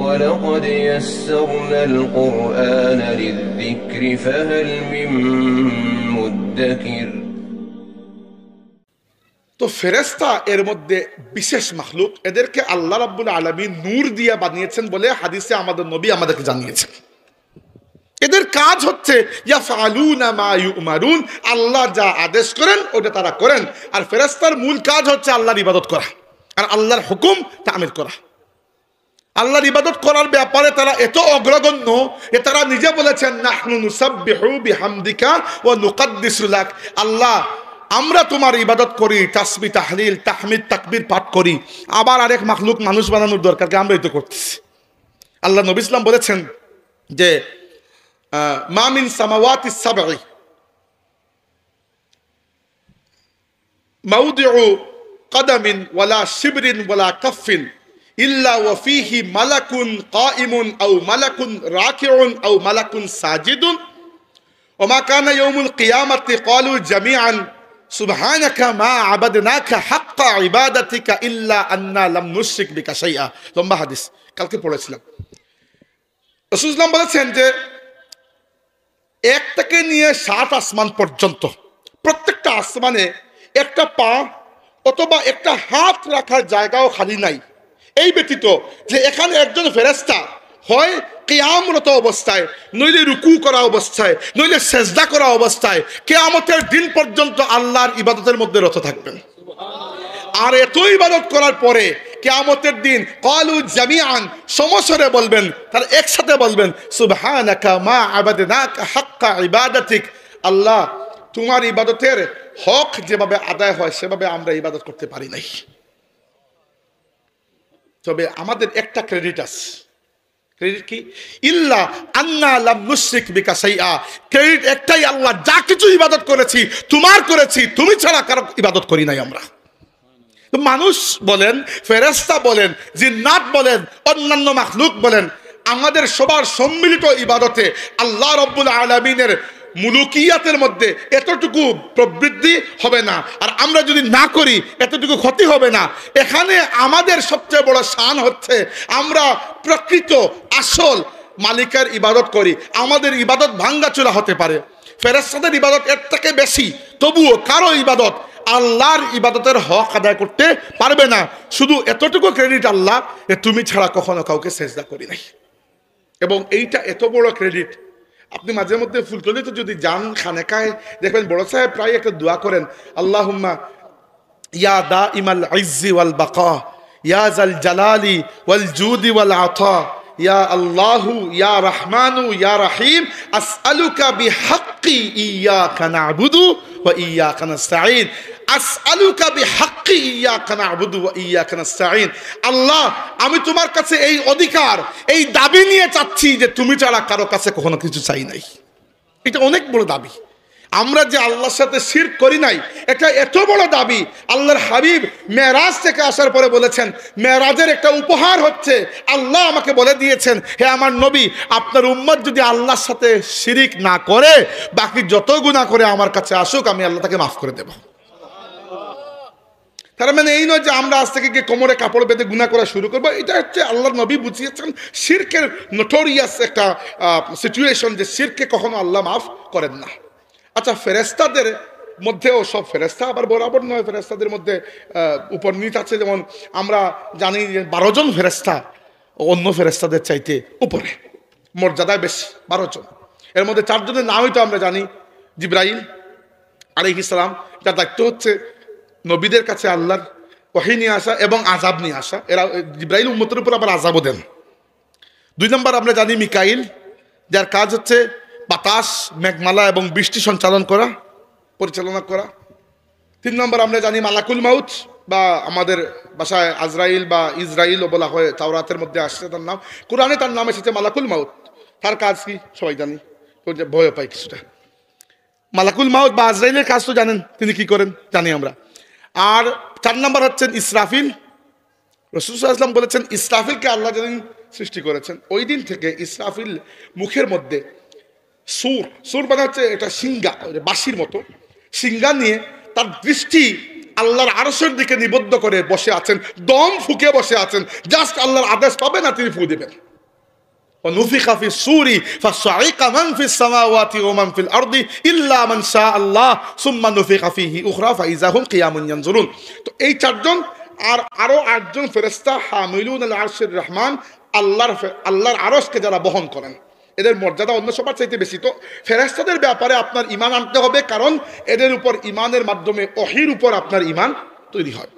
ولقد يسرنا القرآن للذكر فهل من مدكر। তো ফেরেশতা এর মধ্যে বিশেষ মাখলুক, এদেরকে আল্লাহ রাব্বুল আলামিন নূর দিয়ে বানিয়েছেন বলে হাদিসে আমাদের নবী আমাদেরকে জানিয়েছেন। এদের কাজ হচ্ছে ইয়াফআলুনা মা ইউমারুন, আল্লাহ যা আদেশ করেন ওটা তারা করেন। আর ফেরেশতার মূল কাজ হচ্ছে আল্লাহর ইবাদত করা আর আল্লাহর হুকুম তামিল করা। আল্লাহর ইবাদত করার ব্যাপারে তারা এত অগ্রগণ্য যে তারা নিজে বলেছেন নাহনু নুসাব্বিহু বিহামদিকা ওয়া নুকদ্দিসু লাক, আল্লাহ আমরা তোমার ইবাদত করি, তাসবিহ তাহলিল তাহমিদ তাকবীর পাঠ করি। আবার আরেক মাখলুক মানুষ বানানোর দরকার কি? আমরাই তো করতেছি। আল্লাহ নবী সাল্লাল্লাহু আলাইহি ওয়াসাল্লাম বলেছেন যে মা মিন সামাওয়াতিস সাবঈ মাউদিউ কদামিন ওয়ালা শিবরিন ওয়ালা কাফিন ইল্লা ওয়া ফীহি মালাকুন কাইমুন আও মালাকুন রাকিউন আও মালাকুন সাজিদুন ওয়া মা কানা ইয়াউমুল কিয়ামাতি ক্বালু জামিআন সুবহানাকা মা আবাদনাকা হাক্কা ইবাদাতিকা ইল্লা আন্না লাম নুশরিক বিকা শাইআ। লম্বা হাদিস, কালকে পড়েছিলাম। রাসূল সাল্লাল্লাহু আলাইহি ওয়াসাল্লাম বলেছেন যে 1 থেকে নিয়ে 7 আসমান পর্যন্ত প্রত্যেকটা আসমানে একটা পা অথবা একটা হাত রাখার জায়গাও খালি নাই। এই ব্যতীত যে এখানে একজন ফেরেশতা হয় কিয়ামরত অবস্থায়, নইলে রুকু করা অবস্থায়, নইলে সেজদা করা অবস্থায় কিয়ামতের দিন পর্যন্ত আল্লাহর ইবাদতের মধ্যে রত থাকবেন। আর এত ইবাদত করার পরে কিয়ামতের দিন ক্বালু জামিআন সমস্বরে বলবেন, তারা একসাথে বলবেন সুবহানাকা মা আবাদনাকা হাক্কা ইবাদাতিক, আল্লাহ তোমার ইবাদতের হক যেভাবে আদায় হয় সেভাবে আমরা ইবাদত করতে পারি নাই। তবে আমাদের একটা ক্রেডিট আছে। ক্রেডিট কি? ইল্লা আন্না লাম নুশরিক বিকা শাইআ, ক্রেডিট একটাই, আল্লাহ যা কিছু ইবাদত করেছি তোমার করেছি, তুমি ছাড়া কারো ইবাদত করি নাই আমরা। মানুষ বলেন, ফেরেশতা বলেন, জিন্নাত বলেন, অন্যান্য মাখলুক বলেন, আমাদের সবার সম্মিলিত ইবাদতে আল্লাহ রাব্বুল আলামিনের মুলুকিয়াতের মধ্যে এতটুকু প্রবৃদ্ধি হবে না, আর আমরা যদি না করি এতটুকু ক্ষতি হবে না। এখানে আমাদের সবচেয়ে বড় শান হচ্ছে আমরা প্রকৃত আসল মালিকের ইবাদত করি। আমাদের ইবাদত ভাঙ্গাচোরা হতে পারে, ফেরেশতাদের ইবাদত এর থেকে বেশি, তবুও কারো ইবাদত আল্লাহর ইবাদতের হক আদায় করতে পারবে না। শুধু এতটুকু ক্রেডিট আল্লাহ, তুমি ছাড়া কখনো কাউকে সেজদা করি নাই। এবং এইটা এত বড় ক্রেডিট, আপনি মাঝে মধ্যে ফুলতলিতে যদি যান খানেকায় দেখবেন বড় সাহেব প্রায় একটা দোয়া করেন, আল্লাহুম্মা ইয়া দাইমাল ইজ্জি ওয়াল বাকা ইয়া জাল জালালি ওয়াল জুদি ওয়াল আতা ইয়া আল্লাহু ইয়া রহমানু ইয়া রহিম আসআলুকা বিহাক্কি ইয়াকা না'বুদু ওয়া ইয়াকা নাস্তাঈন, আসআলুকা বিহাক্কি ইয়াকা না'বুদু ওয়া ইয়াকা নাস্তাঈন। আল্লাহ আমি তোমার কাছে এই অধিকার, এই দাবি নিয়ে চাচ্ছি যে তুমি ছাড়া কারো কাছে কখনো কিছু চাই নাই। এটা অনেক বড় দাবি। আমরা যে আল্লাহর সাথে শিরক করি নাই, এটা এত বড় দাবি। আল্লাহর হাবিব মেরাজ থেকে আসার পরে বলেছেন, মেরাজের একটা উপহার হচ্ছে আল্লাহ আমাকে বলে দিয়েছেন, হে আমার নবী, আপনার উম্মত যদি আল্লাহর সাথে শিরিক না করে বাকি যত গুনাহ করে আমার কাছে আসুক, আমি আল্লাহ তাকে মাফ করে দেব। তার মানে এই নয় যে আমরা আজ থেকে গিয়ে কোমরে কাপড় বেঁধে গুনাহ করা শুরু করবো। এটা হচ্ছে আল্লাহর নবী বুঝিয়েছেন শিরকের নোটোরিয়াস একটা সিচুয়েশন, যে শিরকে কখনো আল্লাহ মাফ করেন না। আচ্ছা, ফেরেশতাদের মধ্যেও সব ফেরেশতা আবার বরাবর নয়। ফেরেশতাদের মধ্যে উপনীত আছে, যেমন আমরা জানি যে 12 জন ফেরেশতা অন্য ফেরেশতাদের চাইতে উপরে, মর্যাদায় বেশি 12 জন। এর মধ্যে 4 জনের নামই তো আমরা জানি। জিবরাইল আলাইহিস সালাম, যার দায়িত্ব হচ্ছে নবীদের কাছে আল্লাহর ওহী নিয়ে আসা এবং আযাব নিয়ে আসা। এরা জিবরাইল উম্মতের উপর আবার আযাবও দেন। 2 নম্বর আমরা জানি মিকাইল, যার কাজ হচ্ছে বাতাস, মেঘমালা এবং বৃষ্টি সঞ্চালন করা, পরিচালনা করা। 3 নম্বর আমরা জানি মালাকুল মাউত, বা আমাদের ভাষায় আজরাইল বা ইসরাইলও বলা হয়, তাওরাতের মধ্যে আসছে তার নাম, কোরআনে তার নাম এসেছে মালাকুল মাউত। তার কাজ কি সবাই জানি, ভয় পাই কিছুটা। মালাকুল মাউত বা আজরাইলের কাজ তো জানেন, তিনি কি করেন জানি আমরা। আর 4 নম্বর হচ্ছেন ইসরাফিল। রাসূল সাল্লাল্লাহু আলাইহি ওয়াসাল্লাম বলেছেন, ইসরাফিলকে আল্লাহ যেদিন সৃষ্টি করেছেন ওই দিন থেকে ইসরাফিল মুখের মধ্যে সুর মানে হচ্ছে এটা সিঙ্গা, বাঁশির মতো সিঙ্গা নিয়ে তার দৃষ্টি আল্লাহর আরশের দিকে নিবদ্ধ করে বসে আছেন, দম ফুকে বসে আছেন। জাস্ট আল্লাহর আদেশ পাবে না, তিনি ফু দেবেন। ونفخ في الصور فصعق من في السماوات ومن في الأرض إلا من شاء الله ثم نفخ فيه أخرى فإذا هم قيام ينظرون। তো এই চারজন আর আরো 8 জন ফেরেশতা হামিলুন আল আরশির রহমান, আল্লাহর আরশকে যারা বহন করেন, এদের মর্যাদা অন্য সবার চাইতে বেশি। তো ফেরেশতাদের ব্যাপারে আপনার ঈমান আনতে হবে, কারণ এদের উপর ঈমানের মাধ্যমে ওহীর উপর আপনার ঈমান তৈরি হয়।